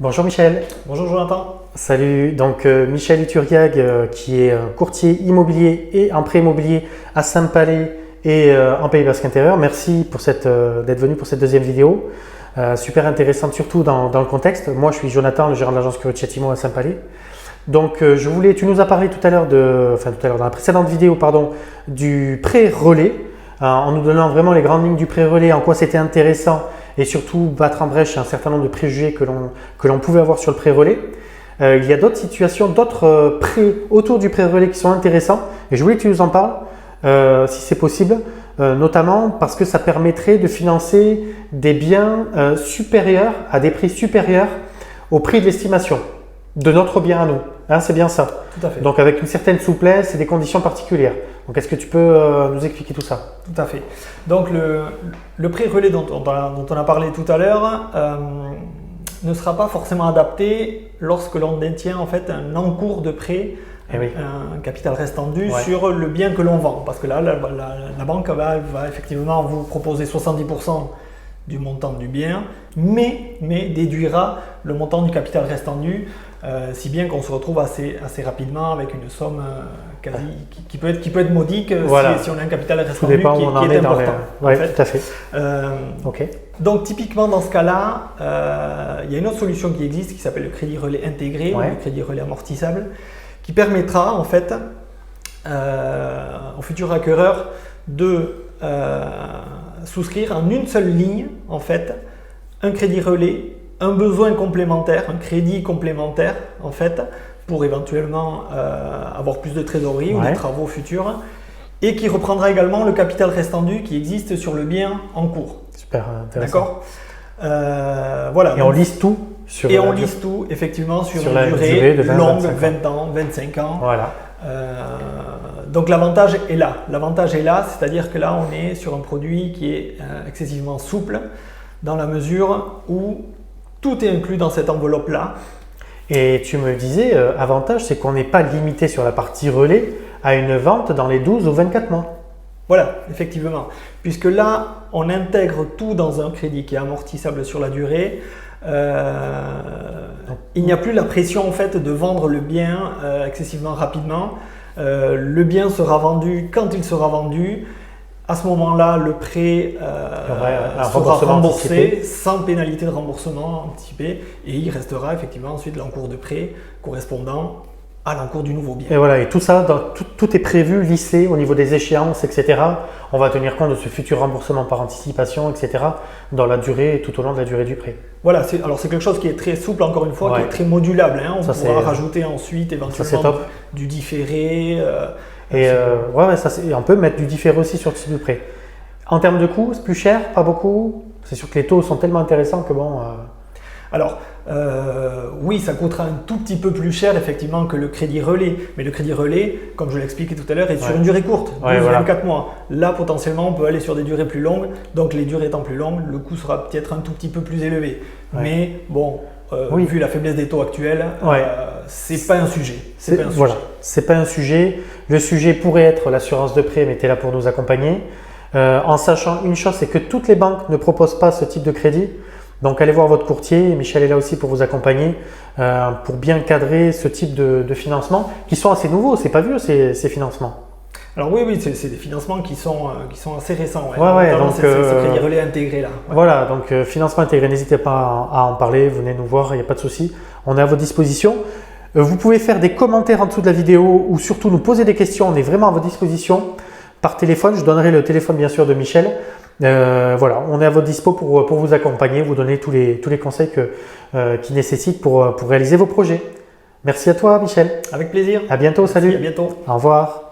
Bonjour Michel. Bonjour Jonathan. Salut, donc Michel Iturgag qui est courtier immobilier et en prêt immobilier à Saint-Palais et en Pays Basque intérieur. Merci pour d'être venu pour cette deuxième vidéo. Super intéressante surtout dans le contexte. Moi je suis Jonathan, le gérant de l'agence Currichatimo à Saint-Palais. Donc tu nous as parlé tout à l'heure dans la précédente vidéo du prêt relais, en nous donnant vraiment les grandes lignes du prêt relais, en quoi c'était intéressant et surtout battre en brèche un certain nombre de préjugés que l'on pouvait avoir sur le prêt relais. Il y a d'autres situations, d'autres prêts autour du prêt relais qui sont intéressants et je voulais que tu nous en parles si c'est possible, notamment parce que ça permettrait de financer des biens supérieurs à des prix supérieurs au prix de l'estimation de notre bien à nous. Hein, c'est bien ça. Tout à fait. Donc avec une certaine souplesse et des conditions particulières. Donc est-ce que tu peux nous expliquer tout ça? Tout à fait. Donc le prêt relais dont on a parlé tout à l'heure ne sera pas forcément adapté lorsque l'on détient en fait un encours de prêt, un capital restant dû sur le bien que l'on vend. Parce que là, la banque va effectivement vous proposer 70% du montant du bien, mais déduira le montant du capital restant dû, si bien qu'on se retrouve assez rapidement avec une somme qui peut être modique si on a un capital restant dû qui est important. Oui, tout à fait. Donc typiquement dans ce cas-là, il y a une autre solution qui existe qui s'appelle le crédit relais intégré ou le crédit relais amortissable, qui permettra en fait au futur acquéreur de souscrire en une seule ligne en fait un crédit relais, un besoin complémentaire, un crédit complémentaire en fait pour éventuellement avoir plus de trésorerie ou des travaux futurs, et qui reprendra également le capital restant dû qui existe sur le bien en cours. Super intéressant. D'accord. Voilà. Et on lise tout sur on lise tout effectivement sur une durée de 20, longue, 20 ans, 25 ans. Voilà. Donc l'avantage est là. L'avantage est là, c'est-à-dire que là on est sur un produit qui est excessivement souple dans la mesure où tout est inclus dans cette enveloppe-là. Et tu me disais, avantage, c'est qu'on n'est pas limité sur la partie relais à une vente dans les 12 ou 24 mois. Voilà, effectivement. Puisque là, on intègre tout dans un crédit qui est amortissable sur la durée. Il n'y a plus la pression en fait de vendre le bien excessivement rapidement. Le bien sera vendu quand il sera vendu. À ce moment-là, le prêt sera remboursé sans pénalité de remboursement anticipé et il restera effectivement ensuite l'encours de prêt correspondant à l'encours du nouveau bien. Et voilà, et tout ça, tout est prévu, lissé au niveau des échéances, etc. On va tenir compte de ce futur remboursement par anticipation, etc. dans la durée, tout au long de la durée du prêt. Voilà, alors c'est quelque chose qui est très souple, encore une fois, qui est très modulable. Hein. On pourra rajouter ensuite éventuellement du différé. On peut mettre du différé aussi sur le type de prêt. En termes de coûts, c'est plus cher, pas beaucoup. C'est sûr que les taux sont tellement intéressants que bon… Alors, oui, ça coûtera un tout petit peu plus cher effectivement que le crédit relais. Mais le crédit relais, comme je l'expliquais tout à l'heure, est sur une durée courte, 12-24 mois. Là, potentiellement, on peut aller sur des durées plus longues. Donc, les durées étant plus longues, le coût sera peut-être un tout petit peu plus élevé. Mais bon, vu la faiblesse des taux actuels, c'est pas un sujet. C'est pas un sujet. Le sujet pourrait être l'assurance de prêt, mais tu es là pour nous accompagner. En sachant une chose, c'est que toutes les banques ne proposent pas ce type de crédit. Donc allez voir votre courtier, Michel est là aussi pour vous accompagner, pour bien cadrer ce type de financement qui sont assez nouveaux, c'est pas vieux ces financements. Alors oui, c'est des financements qui sont assez récents. Donc c'est ce crédit relais intégré là. Voilà, donc financement intégré, n'hésitez pas à en parler, venez nous voir, il n'y a pas de souci, on est à votre disposition. Vous pouvez faire des commentaires en dessous de la vidéo ou surtout nous poser des questions, on est vraiment à votre disposition par téléphone, je donnerai le téléphone bien sûr de Michel. Voilà, on est à votre dispo pour vous accompagner, vous donner tous les conseils qui nécessitent pour réaliser vos projets. Merci à toi Michel. Avec plaisir. À bientôt, salut. À bientôt. Au revoir.